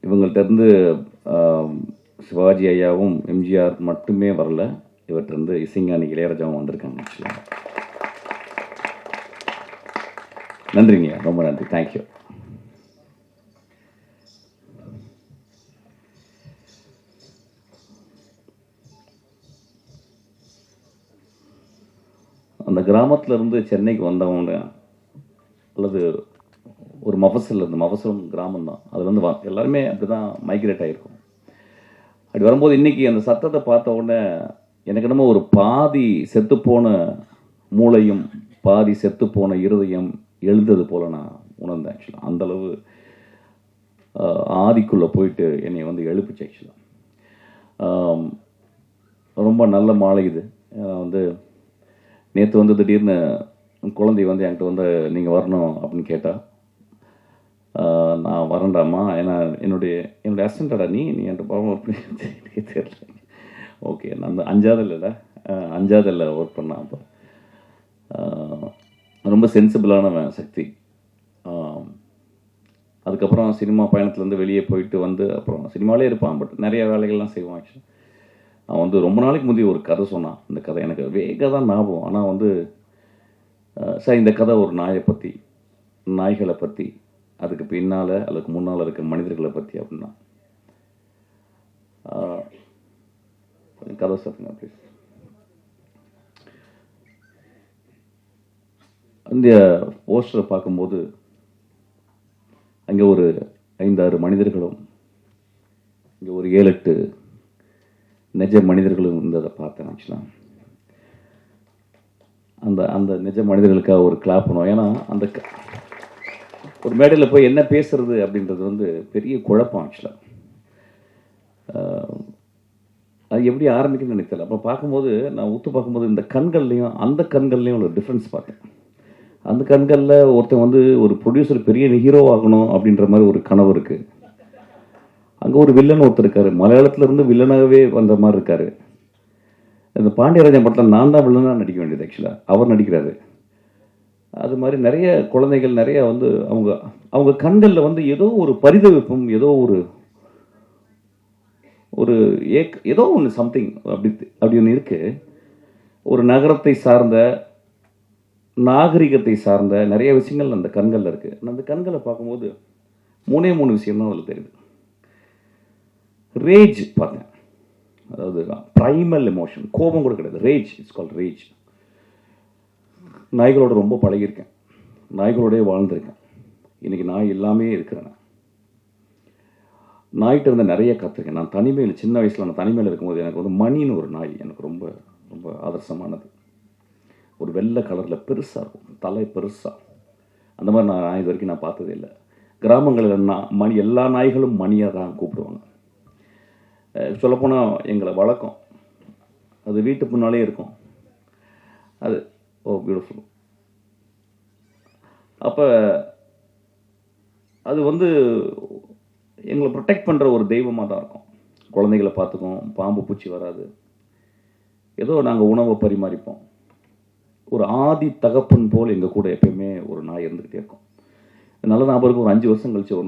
இவங்கள்ட்ட இருந்து சிவாஜி ஐயாவும் எம்ஜிஆர் மட்டுமே வரல, இவர்கிட்ட இசைஞானி இளையராஜாவும் வந்திருக்காங்க. ஆக்சுவலாக நன்றிங்க, ரொம்ப நன்றி, தேங்க்யூ. அந்த கிராமத்தில் இருந்து சென்னைக்கு வந்தவங்க அல்லது ஒரு மஃபசல், இந்த மஃபசலும் கிராமம் தான், அது வந்து எல்லாருமே அப்படி தான் மைக்ரேட் ஆகிருக்கும். அப்படி வரும்போது இன்றைக்கி அந்த சத்தத்தை பார்த்த உடனே எனக்கு என்னமோ ஒரு பாதி செத்துப்போன மூளையும் பாதி செத்துப்போன இருதயம் எழுந்தது போல் நான் உணர்ந்தேன். ஆக்சுவலாக அந்தளவு ஆதிக்குள்ளே போயிட்டு என்னை வந்து எழுப்பிச்சு. ஆக்சுவலாக ரொம்ப நல்ல மாலை இது. வந்து நேற்று வந்து திடீர்னு குழந்தை வந்து என்கிட்ட வந்து நீங்கள் வரணும் அப்படின்னு கேட்டால் நான் வரேன்டாமா, ஏன்னா என்னுடைய அசிஸ்டண்டா நீ என்கிட்ட பாவம் அப்படின்னு தெரியல. ஓகே, நான் அந்த அஞ்சாவதில் ஒர்க் பண்ணேன். அப்போ ரொம்ப சென்சிபிளானவன் சக்தி. அதுக்கப்புறம் சினிமா பயணத்துலேருந்து வெளியே போயிட்டு வந்து அப்புறம் சினிமாலே இருப்பான், பட் நிறைய வேலைகள்லாம் செய்வான். ஆக்சுவலி அவன் வந்து ரொம்ப நாளைக்கு முந்தைய ஒரு கதை சொன்னான். இந்த கதை எனக்கு வேக தான் ஞாபகம். ஆனால் வந்து சார் இந்த கதை ஒரு நாயை பற்றி, நாய்களை பற்றி, அதுக்கு பின்னால் அதுக்கு முன்னால் இருக்க மனிதர்களை பற்றி அப்படின்னா கதை சொல்லுங்க ப்ளீஸ். அந்த போஸ்டரை பார்க்கும்போது அங்கே ஒரு 5-6 மனிதர்களும் இங்கே ஒரு 7-8 நிஜ மனிதர்களும் இருந்ததை பார்த்தேன். ஆக்சுவலாக அந்த நிஜ மனிதர்களுக்காக ஒரு கிளாப் பண்ணுவோம். ஏன்னா அந்த ஒரு மேடையில் போய் என்ன பேசுறது அப்படின்றது வந்து பெரிய குழப்பம். ஆக்சுவலாக அது எப்படி ஆரம்பிக்குன்னு நினைத்தல. அப்போ பார்க்கும்போது நான் ஊற்று பார்க்கும்போது இந்த கண்கள்லையும் அந்த கண்கள்லையும் ஒரு டிஃப்ரென்ஸ் பார்த்தேன். அந்த கண்களில் ஒருத்தன் வந்து ஒரு ப்ரொடியூசர் பெரிய ஹீரோ ஆகணும் அப்படின்ற மாதிரி ஒரு கனவு இருக்குது. அங்கே ஒரு வில்லன் ஒருத்தர் இருக்காரு, மலையாளத்துலேருந்து வில்லனாகவே வந்த மாதிரி இருக்காரு. இந்த பாண்டியராஜன் படத்தில் நான் தான் வில்லனாக நடிக்க வேண்டியது. ஆக்சுவலாக அவர் நடிக்கிறாரு. அது மாதிரி நிறைய குழந்தைகள் நிறைய வந்து அவங்க கண்களில் வந்து ஏதோ ஒரு பரிதவிப்பும், ஏதோ ஒரு ஏதோ ஒன்று சம்திங் அப்படி ஒன்று இருக்குது. ஒரு நகரத்தை சார்ந்த, நாகரிகத்தை சார்ந்த நிறைய விஷயங்கள் அந்த கண்களில் இருக்குது. அந்த கண்களை பார்க்கும்போது 3 விஷயம் தான் அதில் தெரியுது. ரேஜ் பார்த்தேன், அதாவது ப்ரைமல் எமோஷன், கோபம் கூட கிடையாது, ரேஜ், இட்ஸ் கால்ட் ரேஜ். நாய்களோட ரொம்ப பழகியிருக்கேன், நாய்களோடய வாழ்ந்திருக்கேன். இன்றைக்கி நாய் எல்லாமே இருக்கிறேன். நாய்கிட்ட இருந்து நிறைய கற்றுருக்கேன். நான் தனிமையில், சின்ன வயசில் நான் தனிமையில் இருக்கும்போது எனக்கு வந்து மணின்னு ஒரு நாய் எனக்கு ரொம்ப ரொம்ப ஆதர்சமானது. ஒரு வெள்ளை கலரில் பெருசாக இருக்கும், தலை பெருசாக. அந்த மாதிரி நான் இது வரைக்கும் நான் பார்த்ததே இல்லை. கிராமங்களில் மணி, எல்லா நாய்களும் மணியாக தான் கூப்பிடுவாங்க. சொல்லப்போனால் எங்களை வழக்கம், அது வீட்டு முன்னாலே இருக்கும். அது பியூட்டிஃபுல். அப்போ அது வந்து எங்களை ப்ரொடெக்ட் பண்ணுற ஒரு தெய்வமாக தான் இருக்கும். குழந்தைகளை பார்த்துக்கும், பாம்பு பூச்சி வராது, ஏதோ நாங்கள் உணவை பரிமாறிப்போம். ஒரு ஆதி தகப்பன் போல் எங்கள் கூட எப்பயுமே ஒரு நாய் இருந்துக்கிட்டே இருக்கும். நல்ல ஞாபகம், ஒரு 5 வருஷம் கழிச்சு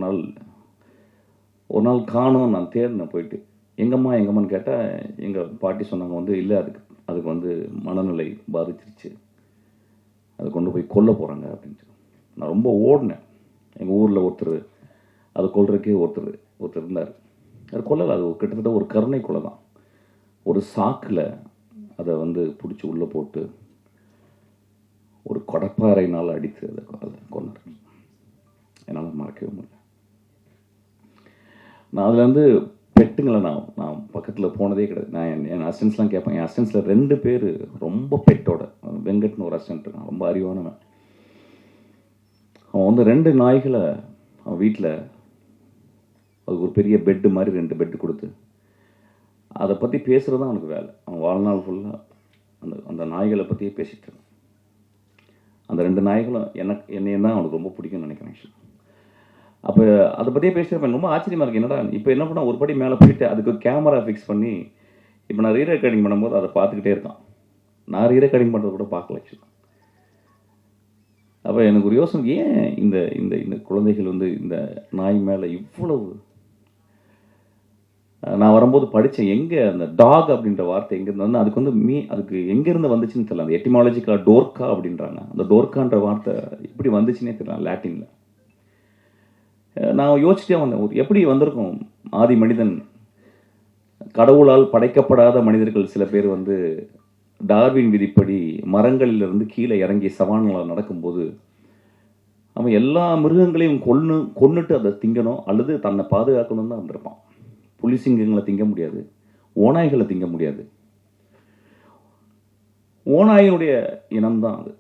ஒரு நாள் காணோம். நான் தேடினேன் போயிட்டு, எங்கம்மான்னு கேட்டால் எங்கள் பாட்டி சொன்னாங்க வந்து இல்லை, அதுக்கு வந்து மனநிலை பாதிச்சிருச்சு, அதை கொண்டு போய் கொல்ல போகிறாங்க அப்படின்ட்டு. நான் ரொம்ப ஓடினேன். எங்கள் ஊரில் ஒருத்தர் அதை கொல்றதுக்கே ஒருத்தர் இருந்தார். அது கொல்லலை, அது கிட்டத்தட்ட ஒரு கருணை கொலை தான். ஒரு சாக்கில் அதை வந்து பிடிச்சி உள்ளே போட்டு ஒரு கொடப்பாறையினால் அடித்து அதை கொண்டார். என்னால் மறக்கவே முடியல. நான் அதுலேருந்து பெட்டுங்களை நான் பக்கத்தில் போனதே கிடையாது. நான் என் அசிஸ்டன்ஸ்லாம் கேட்பேன். என் அசிஸ்டன்ஸில் 2 பேர் ரொம்ப பெட்டோட, வெங்கட்னு ஒரு அசிஸ்டன்ட் இருக்கான், ரொம்ப அறிவானவன். அவன் வந்து 2 நாய்களை அவன் வீட்டில், அதுக்கு ஒரு பெரிய பெட்டு மாதிரி 2 பெட்டு கொடுத்து அதை பற்றி பேசுகிறது தான் அவனுக்கு வேலை. அவன் வாழ்நாள் ஃபுல்லாக அந்த நாய்களை பற்றியே பேசிகிட்டு இருக்கான். அந்த 2 நாய்களும் என்னையும் தான் அவனுக்கு ரொம்ப பிடிக்கும்னு நினைக்கிறேன். அப்போ அதை பற்றியே பேசியிருப்பேன். ரொம்ப ஆச்சரியமாக இருக்குது, என்னடா இப்போ என்ன பண்ணால் ஒரு படி மேலே போயிட்டு அதுக்கு கேமரா ஃபிக்ஸ் பண்ணி இப்போ நான் ரீரெக்கார்டிங் பண்ணும்போது அதை பார்த்துக்கிட்டே இருக்கான். நான் ரீ ரெக்கார்டிங் பண்ணுறது கூட பார்க்கல ஆக்சுவலாக. அப்போ எனக்கு ஒரு யோசனை, ஏன் இந்த இந்த இந்த குழந்தைகள் வந்து இந்த நாய் மேலே இவ்வளவு. நான் வரும்போது படித்தேன், எங்கே அந்த டாக் அப்படின்ற வார்த்தை எங்கேருந்து வந்து அதுக்கு வந்து அதுக்கு எங்கேருந்து வந்துச்சுன்னு தெரியல. அந்த எட்டிமாலஜிக்கலாக டோர்க்கா அப்படின்றாங்க. அந்த டோர்க்கான்ற வார்த்தை எப்படி வந்துச்சுன்னே தெரியல லாட்டினில். நான் யோசிச்சிட்டே வந்தேன், எப்படி வந்திருக்கும் ஆதி மனிதன். கடவுளால் படைக்கப்படாத மனிதர்கள் சில பேர் வந்து டார்வின் விதிப்படி மரங்களிலிருந்து கீழே இறங்கி சவான்களால் நடக்கும்போது அவன் எல்லா மிருகங்களையும் கொன்னுட்டு அதை திங்கணும் அல்லது தன்னை பாதுகாக்கணும் தான் வந்திருப்பான். புலி சிங்கங்களை திங்க முடியாது, ஓநாய்களை திங்க முடியாது. ஓநாயினுடைய இனம்தான் அது.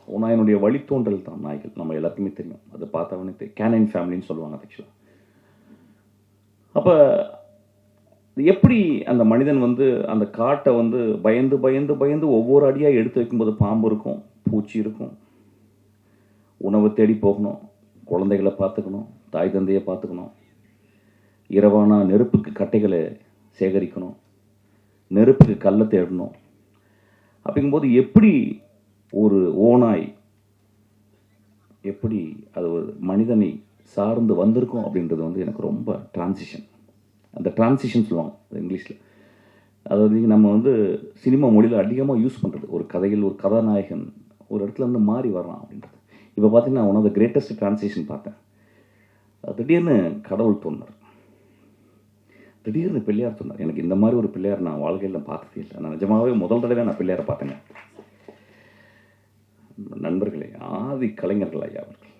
ஓநாயினுடைய வழித்தோன்றல் தான் நாய்கள். நம்ம எல்லாருக்குமே தெரியும், அதை பார்த்தவனே தெரியும். கேனைன் ஃபேமிலின்னு சொல்லுவாங்க ஆக்சுவலாக. அப்போ எப்படி அந்த மனிதன் வந்து அந்த காட்டை வந்து பயந்து பயந்து பயந்து ஒவ்வொரு அடியாக எடுத்து வைக்கும்போது பாம்பு இருக்கும், பூச்சி இருக்கும், உணவு தேடி போகணும், குழந்தைகளை பார்த்துக்கணும், தாய் தந்தையை பார்த்துக்கணும், இரவான நெருப்புக்கு கட்டைகளை சேகரிக்கணும், நெருப்புக்கு கல்லை தேடணும். அப்படிங்கும்போது எப்படி ஒரு ஓநாய் எப்படி அது ஒரு மனிதனை சார்ந்து வந்திருக்கும் அப்படின்றது வந்து எனக்கு ரொம்ப டிரான்சிஷன். அந்த டிரான்சிஷன் சொல்லுவாங்க இங்கிலீஷில். அதாவது நம்ம வந்து சினிமா மொழியில் அதிகமாக யூஸ் பண்ணுறது, ஒரு கதையில் ஒரு கதாநாயகன் ஒரு இடத்துல இருந்து மாறி வர்றான் அப்படின்றது. இப்போ பார்த்தீங்கன்னா one of the greatest transition பார்த்தேன். திடீர்னு கடவுள் தோன்றார், திடீர்னு பிள்ளையார் தோன்றார். எனக்கு இந்த மாதிரி ஒரு பிள்ளையார் நான் வாழ்க்கையில் பார்த்ததே இல்லை. நான் நிஜமாகவே முதல் தடவை நான் பிள்ளையாரை பார்த்தேங்க. நண்பர்களே, ஆதி கலைஞர்கள் ஐயா அவர்கள்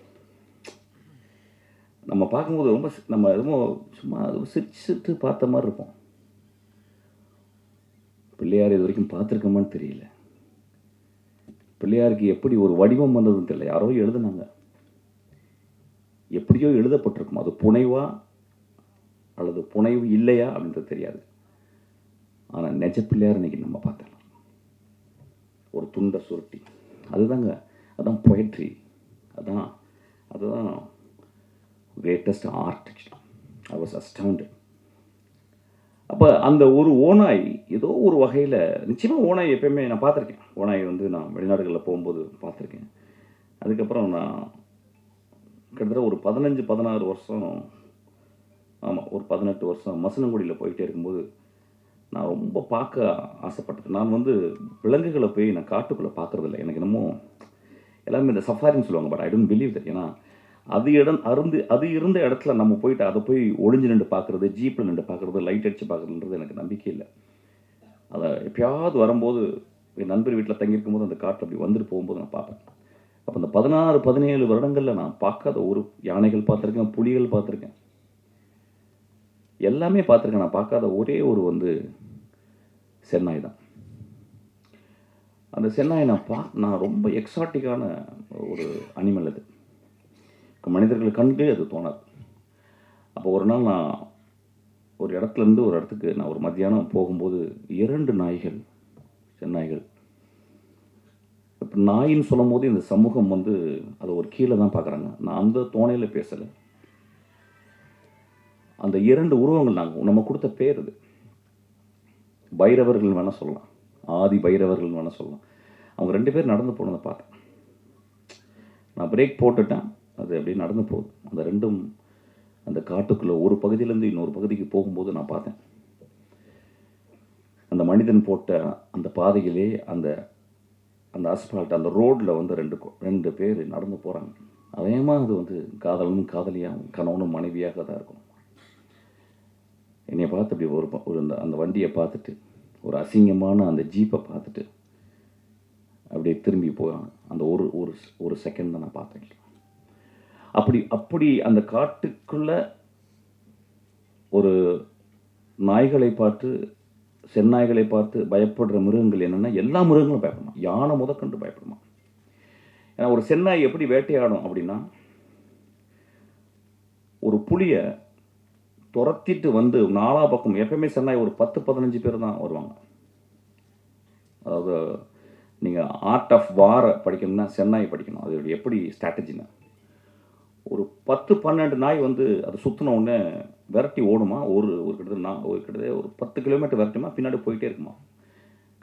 நம்ம பார்க்கும்போது ரொம்ப நம்ம எதுவும் சும்மா அது சிரிச்சுட்டு பார்த்த மாதிரி இருப்போம். பிள்ளையார் இது வரைக்கும் பார்த்துருக்கோமான்னு தெரியல. பிள்ளையாருக்கு எப்படி ஒரு வடிவம் வந்ததுன்னு தெரியல. யாரோ எழுதுனாங்க, எப்படியோ எழுதப்பட்டிருக்கும். அது புனைவா அல்லது புனைவு இல்லையா அப்படின்றது தெரியாது. ஆனால் நெஜ பிள்ளையார் இன்னைக்கு நம்ம பார்த்தலாம். ஒரு துண்டை சுருட்டி, அதுதாங்க, அதுதான் பொயட்ரி, அதுதான் greatest art. I was astounded. அப்போ அந்த ஒரு ஓநாய் ஏதோ ஒரு வகையில், நிச்சயமாக ஓநாய் எப்பயுமே நான் பார்த்துருக்கேன். ஓநாய் வந்து நான் வெளிநாடுகளில் போகும்போது பார்த்துருக்கேன். அதுக்கப்புறம் நான் கிட்டத்தட்ட ஒரு 15-16 வருஷம், ஆமாம் ஒரு 18 வருஷம் மசனங்குடியில் போயிட்டே இருக்கும்போது நான் ரொம்ப பார்க்க ஆசைப்பட்டது. நான் வந்து விலங்குகளை போய் நான் காட்டுக்குள்ளே பார்க்குறதில்ல. எனக்கு என்னமோ எல்லாமே இந்த சஃபாரின்னு சொல்லுவாங்க, but I don't believe that. ஏன்னா அது இருந்த இடத்துல நம்ம போயிட்டு அதை போய் ஒளிஞ்சு நின்று பார்க்குறது, ஜீப்பில் நின்று பார்க்குறது, லைட் அடித்து பார்க்குறதுன்றது எனக்கு நம்பிக்கை இல்லை. அதை எப்பயாவது வரும்போது என் நண்பர் வீட்டில் தங்கியிருக்கும் போது அந்த காட்டில் அப்படி வந்துட்டு போகும்போது நான் பார்ப்பேன். அப்போ இந்த 16-17 வருடங்களில் நான் பார்க்காத ஒரு யானைகள் பார்த்துருக்கேன், புலிகள் பார்த்துருக்கேன், எல்லாமே பார்த்துருக்கேன். நான் பார்க்காத ஒரே ஒரு வந்து சென்னாய் தான். அந்த சென்னாய் நான் ரொம்ப எக்ஸாட்டிக்கான ஒரு அனிமல். அது மனிதர்கள் கண்டே அது தோணாது. அப்போ ஒரு நாள் நான் ஒரு இடத்துலேருந்து ஒரு இடத்துக்கு நான் ஒரு மத்தியானம் போகும்போது 2 நாய்கள், சென்னாய்கள். இப்போ நாயின்னு சொல்லும் போது இந்த சமூகம் வந்து அதை ஒரு கீழே தான் பார்க்குறாங்க. நான் அந்த தோணையில் பேசலை. அந்த 2 உருவங்கள் நம்ம கொடுத்த பேர் அது. பைரவர்கள் வேணால் சொல்லலாம், ஆதி பைரவர்கள் வேணால் சொல்லலாம். அவங்க 2 பேர் நடந்து போனதை பார்த்தேன். நான் பிரேக் போட்டுட்டேன், அது அப்படியே நடந்து போகுது. அந்த 2ம் அந்த காட்டுக்குள்ளே ஒரு பகுதியிலேருந்து இன்னொரு பகுதிக்கு போகும்போது நான் பார்த்தேன். அந்த மனிதன் போட்ட அந்த பாதையிலே அந்த அஸ்பால்ட், அந்த ரோடில் வந்து 2 பேர் நடந்து போகிறாங்க. அதேமாக அது வந்து காதலனும் காதலியாகவும் கணவனும் மனைவியாக தான் இருக்கும். என்னை பார்த்து அப்படி ஒரு அந்த வண்டியை பார்த்துட்டு, ஒரு அசிங்கமான அந்த ஜீப்பை பார்த்துட்டு அப்படியே திரும்பி போகிறாங்க. அந்த ஒரு செகண்ட் தான் நான் பார்த்தேன். அப்படி அந்த காட்டுக்குள்ள ஒரு நாய்களை பார்த்து, செந்நாய்களை பார்த்து பயப்படுற மிருகங்கள் என்னென்னா, எல்லா மிருகங்களும் பயப்படுமா. யானை முதற்கண்டு பயப்படுமா. ஏன்னா ஒரு செந்நாய் எப்படி வேட்டையாடும் அப்படின்னா, ஒரு புலியை துரத்திட்டு வந்து 4 பக்கம், எப்பயுமே செந்நாய் ஒரு 10-15 பேர் தான் வருவாங்க. அதாவது நீங்கள் ஆர்ட் ஆஃப் வாரை படிக்கணும்னா செந்நாய் படிக்கணும். அது எப்படி ஸ்ட்ராட்டஜின்னு, ஒரு 10-12 நாய் வந்து அதை சுற்றின உடனே விரட்டி ஓடுமா. ஒரு கிட்டத்தட்ட ஒரு 10 கிலோமீட்டர் விரட்டுமா, பின்னாடி போயிட்டே இருக்குமா.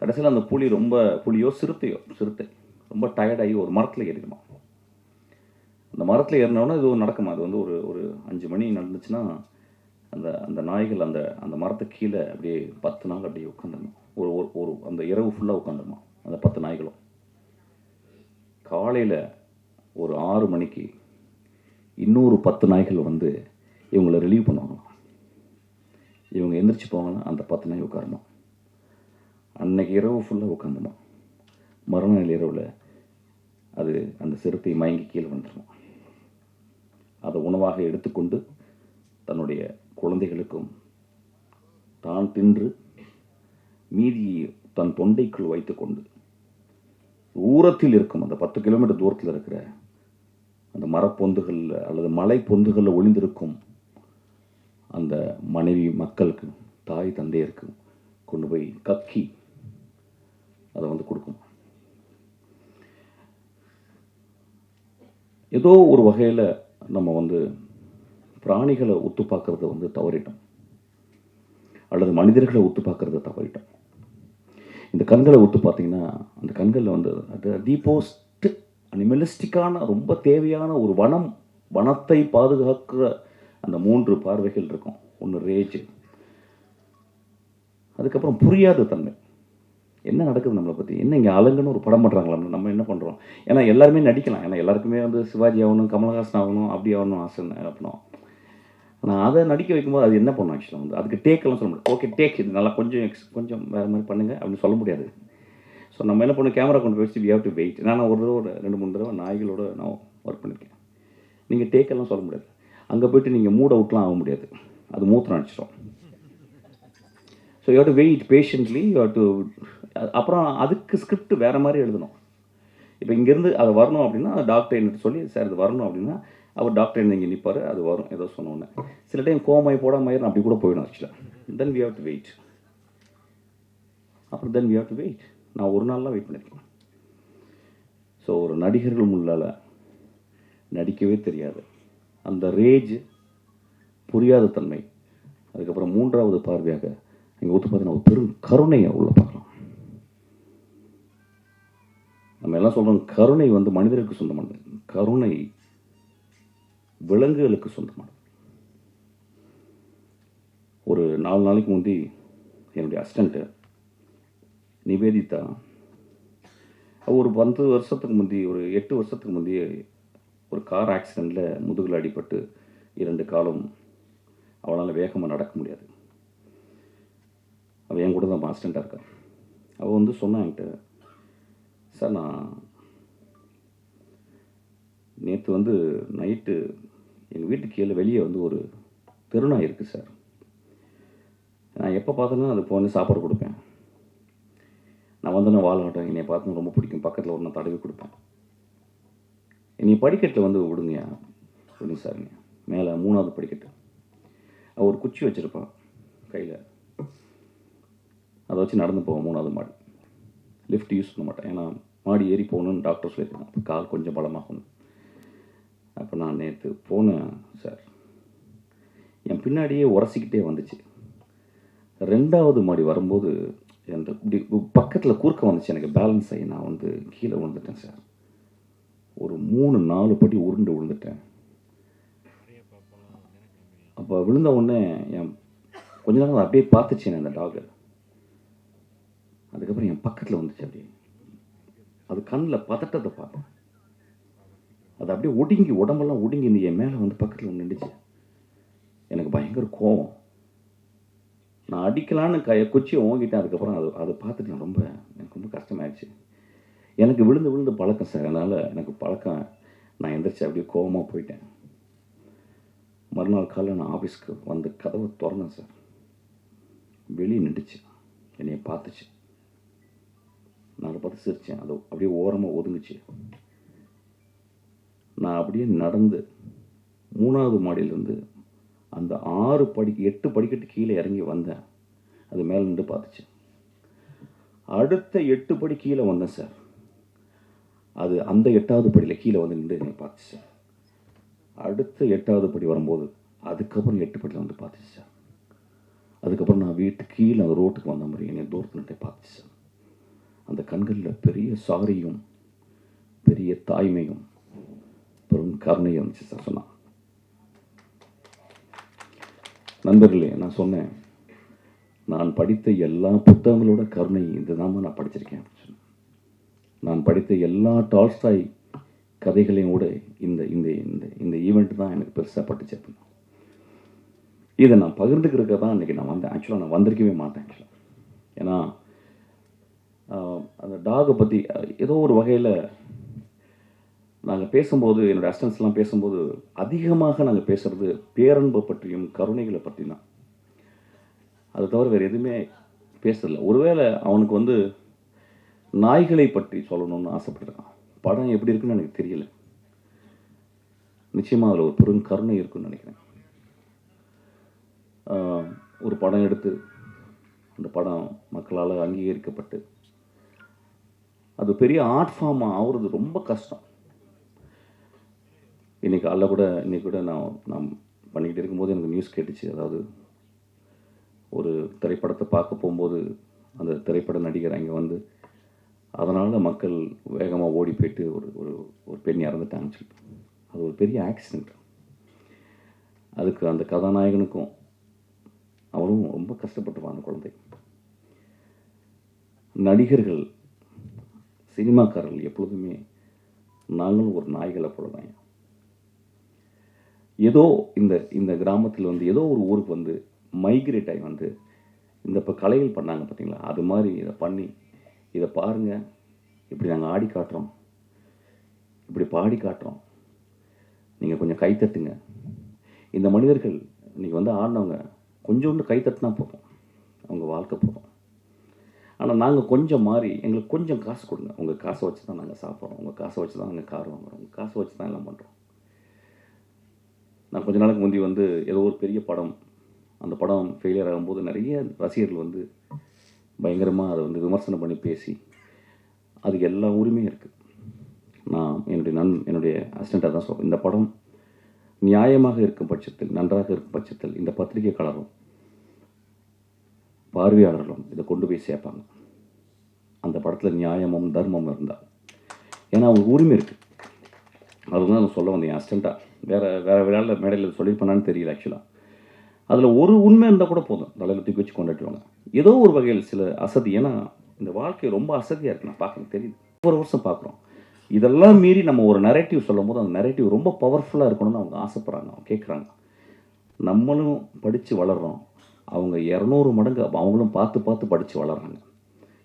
கடைசியில் அந்த புலியோ சிறுத்தை ரொம்ப டயர்டாகி ஒரு மரத்தில் ஏறிடுமா. அந்த மரத்தில் ஏறினோன்னா இது நடக்குமா, அது வந்து ஒரு 5 மணி நடந்துச்சுன்னா அந்த அந்த நாய்கள் அந்த மரத்துக்கு கீழே அப்படியே 10 நாள் அப்படியே உட்காந்துருமா. ஒரு அந்த இரவு ஃபுல்லாக உட்காந்துருமா அந்த 10 நாய்களும். காலையில் ஒரு 6 மணிக்கு இன்னொரு 10 நாய்கள் வந்து இவங்களை ரிலீவ் பண்ணுவாங்களாம். இவங்க எந்திரிச்சு போவாங்கன்னா அந்த 10 நாய் உட்காருமா. அன்னைக்கு இரவு ஃபுல்லாக உட்காந்துமா. மறுநாள் இரவில் அது அந்த சிறுத்தை மயங்கி கீழே வந்துடுமா. அதை உணவாக எடுத்துக்கொண்டு தன்னுடைய குழந்தைகளுக்கும் தான் தின்று மீதியை தன் தொண்டைக்குள் வைத்துக்கொண்டு தூரத்தில் இருக்கும் அந்த 10 கிலோமீட்டர் தூரத்தில் இருக்கிற அந்த மரப்பொந்துகளில் அல்லது மலை பொந்துகளில் ஒளிந்திருக்கும் அந்த மனைவி மக்களுக்கு, தாய் தந்தையருக்கு கொண்டு போய் கக்கி அதை வந்து கொடுக்கும். ஏதோ ஒரு வகையில் நம்ம வந்து பிராணிகளை ஒத்து பார்க்கறத வந்து தவறிட்டோம், அல்லது மனிதர்களை ஒத்து பார்க்கறத தவறிட்டோம். இந்த கண்களை ஒத்து பார்த்தீங்கன்னா அந்த கண்களில் வந்து அது டீபோஸ்ட் அனிமலிஸ்டிக்கான ரொம்ப தேவையான ஒரு வனத்தை பாதுகாக்கிற அந்த 3 பார்வைகள் இருக்கும். ஒன்று ரேஜ், அதுக்கப்புறம் புரியாத தன்மை, என்ன நடக்குது நம்மளை பற்றி, என்ன இங்கே அலங்குன்னு ஒரு படம் பண்ணுறாங்களா, நம்ம என்ன பண்ணுறோம். ஏன்னா எல்லாருமே நடிக்கலாம், ஏன்னா எல்லாருக்குமே வந்து சிவாஜி ஆகணும், கமலஹாசன் ஆகணும், அப்படி ஆகணும் ஆசை அப்படின்னோம். ஆனால் அதை நடிக்க வைக்கும்போது அது என்ன பண்ணும் ஆக்சுவலாக வந்து அதுக்கு டேக்கெல்லாம் சொல்ல முடியாது. ஓகே டேக் இது நல்லா கொஞ்சம் வேறு மாதிரி பண்ணுங்கள் அப்படின்னு சொல்ல முடியாது. ஸோ நம்ம என்ன பண்ணணும், கேமரா கொண்டு போய் வி ஹேவ் டு வெயிட். நான் ஒரு 2-3 தடவை நாய்களோட நான் ஒர்க் பண்ணியிருக்கேன். நீங்கள் டேக்கெல்லாம் சொல்ல முடியாது. அங்கே போய்ட்டு நீங்கள் மூட் அவுட்லாம் ஆக முடியாது, அது மூத்திரம் அடிச்சிடும். So you have to wait patiently, you have to. அப்புறம் அதுக்கு ஸ்கிரிப்ட் வேறு மாதிரி எழுதணும். இப்போ இங்கேருந்து அது வரணும் அப்படின்னா டாக்டர் என்ன சொல்லி சார் இது வரணும் அப்படின்னா அவர் டாக்டர் என்ன இங்கே நிற்பார், அது வரும் ஏதோ சொன்னோன்னே. சில டைம் கோமாய் போடாமல் அப்படி கூட போயிடும் ஆக்சுவலாக. Then we have to wait. அப்புறம் then we have to wait. நான் ஒரு நாள்லாம் வெயிட் பண்ணியிருக்கேன். ஸோ ஒரு நடிகர்கள் முன்னால் நடிக்கவே தெரியாது அந்த ரேஜ், புரியாத தன்மை, அதுக்கப்புறம் 3வது பார்வையாக இங்கே ஒத்து பார்த்தீங்கன்னா ஒரு பெரும் கருணையை உள்ள பார்க்கலாம். நம்ம எல்லாம் சொல்கிறோம் கருணை வந்து மனிதருக்கு சொந்தமானது, கருணை விலங்குகளுக்கு சொந்தமானது. ஒரு 4 நாளைக்கு முந்தி என்னுடைய அசிஸ்டண்ட்டு நிவேதிதா, ஒரு 10 வருஷத்துக்கு முந்தி, ஒரு 8 வருஷத்துக்கு முந்தைய ஒரு கார் ஆக்சிடெண்ட்டில் முதுகில் அடிபட்டு 2 காலும் அவளால் வேகமாக நடக்க முடியாது. அவள் என் கூட தான் அசிஸ்டண்ட்டாக இருக்கா. அவள் வந்து சொன்னான்ட்ட, சார் நான் நேற்று வந்து நைட்டு எங்கள் வீட்டுக்கு கீழே வெளியே வந்து ஒரு தெருநாய் இருக்குது சார். நான் எப்போ பார்த்தேன்னா அது போன சாப்பாடு கொடுப்பேன். நான் வந்து நான் வாழாட்டம், என்னை பார்த்து ரொம்ப பிடிக்கும், பக்கத்தில் ஒரு நான் தடவி கொடுப்பேன். என்னை படிக்கட்டில் வந்து விடுங்க சார், மேலே 3வது படிக்கட்டு. அவள் ஒரு குச்சி வச்சுருப்பான் கையில், அதை வச்சு நடந்து போவோம் 3வது மாடி. லிஃப்ட் யூஸ் பண்ண மாட்டேன், ஏன்னா மாடி ஏறி போகணுன்னு டாக்டர் சொல்லியிருக்காங்க, அப்போ கால் கொஞ்சம் பலமாகணும். அப்போ நான் நேற்று போனேன் சார், என் பின்னாடியே உரசிக்கிட்டே வந்துச்சு. 2வது மாடி வரும்போது அந்த இப்படி பக்கத்தில் குறுக்க வந்துச்சு, எனக்கு பேலன்ஸ் ஆகி நான் வந்து கீழே விழுந்துட்டேன் சார். ஒரு 3-4 படி உருண்டு விழுந்துட்டேன். அப்போ விழுந்த உடனே என் கொஞ்ச நேரம் அப்படியே பார்த்துச்சேன் அந்த டாக். அதுக்கப்புறம் என் பக்கத்தில் வந்துச்சு, அப்படியே அது கண்ணில் பதட்டத்தை பார்த்தேன். அது அப்படியே ஒடுங்கி, உடம்பெல்லாம் ஒடுங்கி என் மேலே வந்து பக்கத்தில் நின்றுச்சு. எனக்கு பயங்கர கோவம். நான் அடிக்கலான்னு குச்சியை ஓங்கிட்டேன். அதுக்கப்புறம் அதை பார்த்துட்டு எனக்கு ரொம்ப கஷ்டமாயிடுச்சு. எனக்கு விழுந்து பழக்கம் சார், அதனால் எனக்கு பழக்கம். நான் எந்திரிச்சு அப்படியே கோவமாக போயிட்டேன். மறுநாள் காலையில் நான் ஆஃபீஸ்க்கு வந்து கதவை திறந்தேன் சார், வெளியே நின்றுச்சு, என்னைய பார்த்துச்சு. நான் அதை பார்த்து சிரித்தேன். அது அப்படியே ஓரமாக ஒதுங்குச்சு. நான் அப்படியே நடந்து 3வது மாடியிலேருந்து அந்த 8 படிக்கட்டு கீழே இறங்கி வந்தேன். அது மேலே நின்று பார்த்துச்சு. அடுத்த 8 படி கீழே வந்தேன் சார், அது அந்த 8வது படியில் கீழே வந்து நின்று என்னை பார்த்துச்சு சார். அடுத்த 8வது படி வரும்போது அதுக்கப்புறம் 8 படியில் வந்து பார்த்துச்சு சார். அதுக்கப்புறம் நான் வீட்டுக்கு கீழே அந்த ரோட்டுக்கு வந்த மாதிரி என்னை தூரத்தில் நின்று பார்த்துச்சு சார். அந்த கண்களில் பெரிய சாரியும் பெரிய தாய்மையும் பெரும் கருணையும் இருந்துச்சு சார். சொன்னான், நண்பர்களே, நான் சொன்னேன், நான் படித்த எல்லா புத்தகங்களோட கருணை இதுதான் நான் படிச்சிருக்கேன். நான் படித்த எல்லா டால்ஸ்டாய் கதைகளையும் கூட இந்த இந்த இந்த இந்த ஈவெண்ட் தான் எனக்கு பெருசாக பட்டுச்சு. இதை நான் பகிர்ந்துக்கிறதுக்கு தான் இன்றைக்கி நான் வந்தேன். ஆக்சுவலாக நான் வந்திருக்கவே மாட்டேன். ஆக்சுவலாக ஏன்னா அந்த டாகை பற்றி ஏதோ ஒரு வகையில் நாங்கள் பேசும்போது, என்னோடய அசிஸ்டன்ஸ்லாம் பேசும்போது அதிகமாக நாங்கள் பேசுகிறது பேரன்பை பற்றியும் கருணைகளை பற்றி தான். அதை தவிர வேறு எதுவுமே பேசுறதில்ல. ஒருவேளை அவனுக்கு வந்து நாய்களை பற்றி சொல்லணும்னு ஆசைப்பட்டிருக்கான். படம் எப்படி இருக்குன்னு எனக்கு தெரியல. நிச்சயமாக அதில் ஒரு பெரும் கருணை இருக்குன்னு நினைக்கிறேன். ஒரு படம் எடுத்து அந்த படம் மக்களால் அங்கீகரிக்கப்பட்டு அது பெரிய ஆர்ட் ஃபார்ம் ஆகுறது ரொம்ப கஷ்டம். இன்றைக்கி கூட நான் பண்ணிக்கிட்டு இருக்கும்போது எனக்கு நியூஸ் கேட்டுச்சு. அதாவது ஒரு திரைப்படத்தை பார்க்க போகும்போது அந்த திரைப்பட நடிகர் அங்கே வந்து அதனால் மக்கள் வேகமாக ஓடி போயிட்டு ஒரு ஒரு ஒரு பெண் இறந்துட்டாங்கன்னு சொல்லிட்டு, அது ஒரு பெரிய ஆக்சிடெண்ட். அதுக்கு அந்த கதாநாயகனுக்கும் அவனும் ரொம்ப கஷ்டப்பட்டுவான். அந்த குழந்தை, நடிகர்கள், சினிமாக்காரர்கள் எப்பொழுதுமே நாங்களும் ஒரு நாய்களை போல தான். ஏதோ இந்த கிராமத்தில் வந்து ஏதோ ஒரு ஊருக்கு வந்து மைக்ரேட் ஆகி வந்து இந்த இப்போ கலைகள் பண்ணாங்க பார்த்தீங்களா, அது மாதிரி இதை பண்ணி, இதை பாருங்கள், இப்படி நாங்கள் ஆடி காட்டுறோம், இப்படி பாடி காட்டுறோம், நீங்கள் கொஞ்சம் கைத்தட்டுங்க. இந்த மனிதர்கள் இன்றைக்கி வந்து ஆடினவங்க கொஞ்சோண்டு கைத்தட்டினா போதும், அவங்க வாழ்க்கை போதும். ஆனால் நாங்கள் கொஞ்சம் மாறி எங்களுக்கு கொஞ்சம் காசு கொடுங்க, உங்கள் காசை வச்சு தான் நாங்கள் சாப்பிட்றோம், உங்கள் காசை வச்சு தான் நாங்கள் கார் வாங்குகிறோம், உங்கள் காசை வச்சு தான் எல்லாம் பண்ணுறோம். நான் கொஞ்ச நாளுக்கு முந்தி வந்து ஏதோ ஒரு பெரிய படம், அந்த படம் ஃபெயிலியர் ஆகும்போது நிறைய ரசிகர்கள் வந்து பயங்கரமாக அதை வந்து விமர்சனம் பண்ணி பேசி, அதுக்கு எல்லா உரிமையும் இருக்குது. நான் என்னுடைய அசிஸ்டண்ட்டாக தான் சொல்கிறேன், இந்த படம் நியாயமாக இருக்கும் பட்சத்தில், நன்றாக இருக்கும் பட்சத்தில் இந்த பத்திரிகையாளரும் பார்வையாளர்களும் இதை கொண்டு போய் சேர்ப்பாங்க. அந்த படத்தில் நியாயமும் தர்மமும் இருந்தால், ஏன்னா அவங்க உரிமை இருக்குது. அதுதான் நான் சொல்ல வந்தேன். என் அசிஸ்டண்ட்டாக வேறு வேலையில் மேடையில் சொல்லியிருப்பானான்னு தெரியல. ஆக்சுவலாக அதில் ஒரு உண்மை இருந்தால் கூட போதும், தலையில் தூக்கி வச்சு கொண்டாட்டுவாங்க. ஏதோ ஒரு வகையில் சில அசதி, ஏன்னா இந்த வாழ்க்கை ரொம்ப அசதியாக இருக்குது. நான் பார்க்க தெரியுது, ஒரு வருஷம் பார்க்குறோம். இதெல்லாம் மீறி நம்ம ஒரு நரேட்டிவ் சொல்லும் போது அந்த நரேட்டிவ் ரொம்ப பவர்ஃபுல்லாக இருக்கணும்னு அவங்க ஆசைப்பட்றாங்க, அவங்க கேட்குறாங்க. நம்மளும் படித்து வளர்கிறோம், அவங்க 200 மடங்கு அவங்களும் பார்த்து படித்து வளர்கிறாங்க.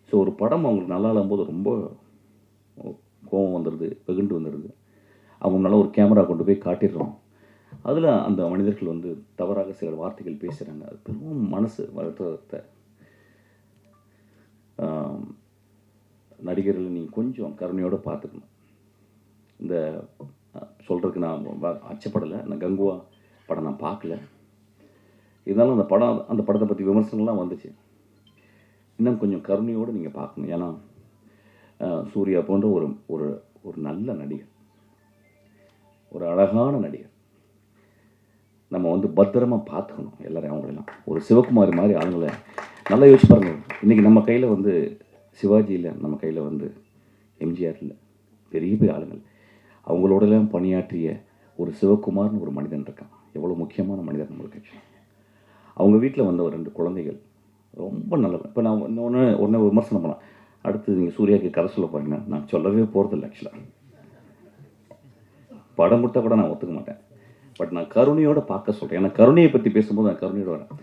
ஸோ ஒரு படம் அவங்களுக்கு நல்லா இல்லாம்போது ரொம்ப கோபம் வந்துடுது, வெகுண்டு வந்துடுது. அவங்க நல்லா ஒரு கேமரா கொண்டு போய் காட்டிடுறோம், அதில் அந்த மனிதர்கள் வந்து தவறாக சில வார்த்தைகள் பேசுகிறாங்க. அது பெரும் மனசு வருத்தத்தை. நடிகர்கள் நீங்கள் கொஞ்சம் கருணையோடு பார்த்துக்கணும். இந்த சொல்கிறதுக்கு நான் அச்சப்படலை. நான் கங்குவா படம் நான் பார்க்கல, இருந்தாலும் அந்த படத்தை பற்றி விமர்சனங்கள்லாம் வந்துச்சு. இன்னும் கொஞ்சம் கருணையோடு நீங்கள் பார்க்கணும். ஏன்னா சூர்யா போன்ற ஒரு ஒரு ஒரு நல்ல நடிகர், ஒரு அழகான நடிகர், நம்ம வந்து பத்திரமாக பார்த்துக்கணும் எல்லோரும். அவங்களெல்லாம் ஒரு சிவகுமார் மாதிரி ஆளுங்களை நல்லா யோசிச்சு பாருங்கள். இன்றைக்கி நம்ம கையில் வந்து சிவாஜி இல்லை, நம்ம கையில் வந்து எம்ஜிஆர் இல்லை, பெரிய பெரிய ஆளுங்கள். அவங்களோடலாம் பணியாற்றிய ஒரு சிவகுமார்னு ஒரு மனிதன் இருக்கான். எவ்வளோ முக்கியமான மனிதர் நம்மளுக்கு. அவங்க வீட்டில் வந்த ஒரு 2 குழந்தைகள் ரொம்ப நல்லது. இப்போ நான் ஒன்று விமர்சனம் பண்ணலாம், அடுத்து நீங்கள் சூர்யாவுக்கு கதை சொல்ல போகிறீங்கன்னா நான் சொல்லவே போகிறதில்ல. ஆக்சுவலாக படம் கொடுத்தா கூட நான் ஒத்துக்க மாட்டேன். பட் நான் கருணையோடு பார்க்க சொல்கிறேன். ஏன்னா கருணையை பற்றி பேசும்போது நான் கருணையோடு வரேன்.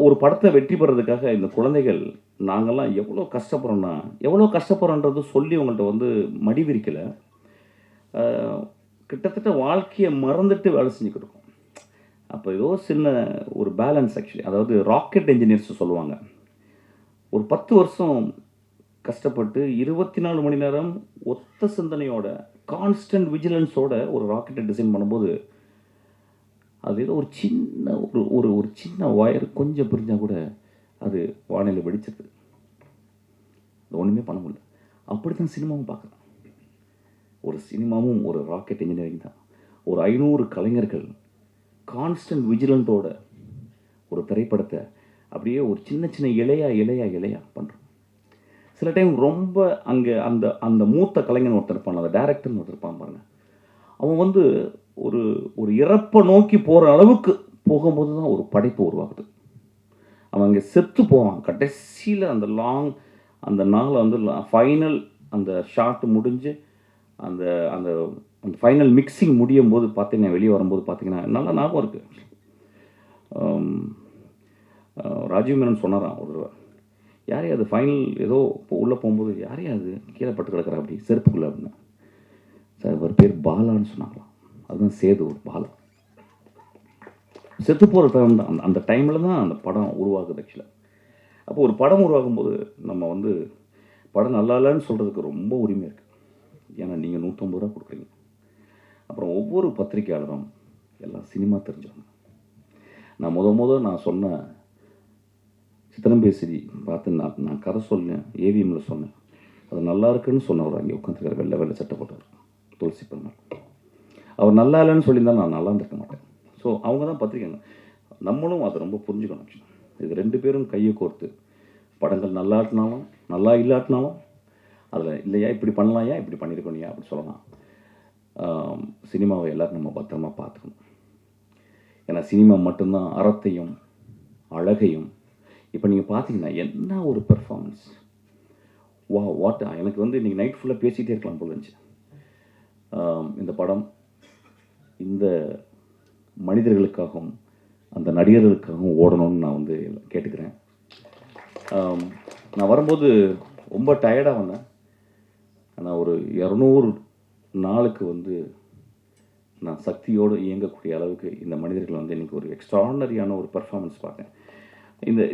ஒரு படத்தை வெற்றி பெறதுக்காக இந்த குழந்தைகள் நாங்கள்லாம் எவ்வளோ கஷ்டப்படுறோன்றது சொல்லி உங்கள்கிட்ட வந்து மடி விரிக்கலை. கிட்டத்தட்ட வாழ்க்கையை மறந்துட்டு வேலை செஞ்சுக்கிட்டு இருக்கோம். அப்போ ஏதோ சின்ன ஒரு பேலன்ஸ். ஆக்சுவலி அதாவது ராக்கெட் என்ஜினியர்ஸ் சொல்லுவாங்க, ஒரு 10 வருஷம் கஷ்டப்பட்டு 24 மணி நேரம் ஒத்த சிந்தனையோட கான்ஸ்டன்ட் விஜிலன்ஸோட ஒரு ராக்கெட்டை டிசைன் பண்ணும்போது அது ஏதோ ஒரு சின்ன ஒரு சின்ன ஒயர் கொஞ்சம் பிரிஞ்சால் கூட அது வானிலை வெடிச்சிருது. அது ஒன்றுமே பண்ண முடியல. அப்படி தான் சினிமாவும் பார்க்குறேன். ஒரு சினிமாவும் ஒரு ராக்கெட் இன்ஜினியரிங் தான். ஒரு 500 கலைஞர்கள் கான்ஸ்டன்ட் விஜிலண்ட்டோட ஒரு திரைப்படத்தை அப்படியே ஒரு சின்ன இலையா பண்ணுறோம். சில டைம் ரொம்ப அங்கே அந்த அந்த மூத்த கலைஞன் ஒருத்தர் இருப்பான், அந்த டேரக்டர்னு ஒருத்தர் இருப்பான் பாருங்க, அவன் வந்து ஒரு ஒரு இறப்பை நோக்கி போகிற அளவுக்கு போகும்போது தான் ஒரு படைப்பு உருவாகுது. அவன் அங்கே செத்து போவான் கடைசியில், அந்த லாங் அந்த நாளை வந்து ஃபைனல் அந்த ஷாட் முடிஞ்சு அந்த அந்த அந்த ஃபைனல் மிக்சிங் முடியும் போது பார்த்தீங்கன்னா, வெளியே வரும்போது பார்த்தீங்கன்னா நல்லா ஞாபகம் இருக்குது. ராஜீவ் மேனன் சொன்னாராம் ஒரு தடவை, யாரையும் அது ஃபைனல் ஏதோ இப்போ உள்ளே போகும்போது யாரையும் அது கீழே பட்டு கிடக்குறா அப்படி செருப்புக்குள்ளே அப்படின்னு. சார் அவர் பேர் பாலான்னு சொன்னாங்களாம். அதுதான் சேது ஒரு பாலா. செத்து போகிற டைம் தான் அந்த டைமில் தான் அந்த படம் உருவாகுது ஆக்சுவலாக. அப்போ ஒரு படம் உருவாகும் போது நம்ம வந்து படம் நல்லா இல்லைன்னு சொல்கிறதுக்கு ரொம்ப உரிமை இருக்குது. ஏன்னா நீங்கள் 150 ரூபா கொடுக்குறீங்க. அப்புறம் ஒவ்வொரு பத்திரிக்கையாளரும் எல்லாம் சினிமா தெரிஞ்சவங்க. நான் நான் சொன்ன சித்திரம்பேசி பார்த்து நான் கதை சொன்னேன், ஏவிஎம்மில் சொன்னேன். அது நல்லா இருக்குன்னு சொன்னவர் அங்கே உட்காந்துருக்கார், வெள்ளை வெள்ளை சட்டை போட்டவர், துளசி பெருமாள். அவர் நல்லா இல்லைன்னு சொல்லியிருந்தால் நான் நல்லா இருந்திருக்க மாட்டேன். ஸோ அவங்க தான் பத்திரிக்கைங்க. நம்மளும் அதை ரொம்ப புரிஞ்சுக்கணும். இது 2 பேரும் கையை கோர்த்து படங்கள் நல்லாட்டினாலும் நல்லா இல்லாட்டினாலும் அதில் இல்லையா இப்படி பண்ணலாயா இப்படி பண்ணியிருக்கோனியா அப்படி சொல்லலாம். சினிமாவை எல்லோரும் நம்ம பத்திரமா பார்த்துக்கணும். ஏன்னா சினிமா மட்டும்தான் அறத்தையும் அழகையும். இப்போ நீங்கள் பார்த்தீங்கன்னா என்ன ஒரு பெர்ஃபார்மன்ஸ், வாட். எனக்கு வந்து இன்றைக்கி நைட் ஃபுல்லாக பேசிகிட்டே இருக்கலாம் போல இருந்துச்சு. இந்த படம் இந்த மனிதர்களுக்காகவும் அந்த நடிகர்களுக்காகவும் ஓடணும்னு நான் வந்து கேட்டுக்கிறேன். நான் வரும்போது ரொம்ப டயர்டாக வந்தேன். ஆனால் ஒரு 200 நாளுக்கு வந்து நான் சக்தியோடு இயங்கக்கூடிய அளவுக்கு இந்த மனிதர்கள் வந்து இன்றைக்கி ஒரு எக்ஸ்ட்ரானரியான ஒரு பெர்ஃபார்மன்ஸ் பார்த்தேன்.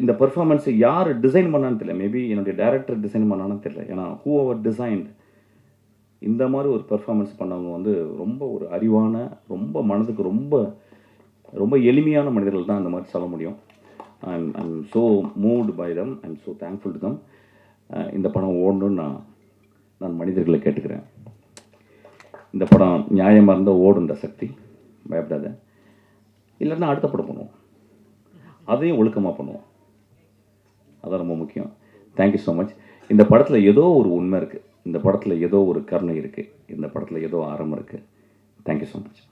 இந்த பெர்ஃபார்மன்ஸை யார் டிசைன் பண்ணான்னு தெரியல. மேபி என்னுடைய டைரக்டர் டிசைன் பண்ணான்னு தெரியல. ஏன்னா ஹூ அவர் டிசைன்ட் இந்த மாதிரி ஒரு பெர்ஃபார்மன்ஸ் பண்ணவங்க வந்து ரொம்ப ஒரு அறிவான, ரொம்ப மனதுக்கு ரொம்ப ரொம்ப எளிமையான மனிதர்கள் தான் அந்த மாதிரி சொல்ல முடியும். I'm so moved by them, I'm so thankful to them. இந்த படம் ஓடணும்னு நான் மனிதர்களை கேட்டுக்கிறேன். இந்த படம் நியாயமாக இருந்தால் ஓடுன்ற சக்தி, பயப்படாத. இல்லைன்னா அடுத்த படம் பண்ணுவோம், அதையும் ஒழுக்கமாக பண்ணுவோம். அதான் ரொம்ப முக்கியம். Thank you so much. இந்த படத்தில் ஏதோ ஒரு உண்மை இருக்குது, இந்த படத்தில் ஏதோ ஒரு கருணை இருக்குது, இந்த படத்தில் ஏதோ அறம் இருக்குது. Thank you so much.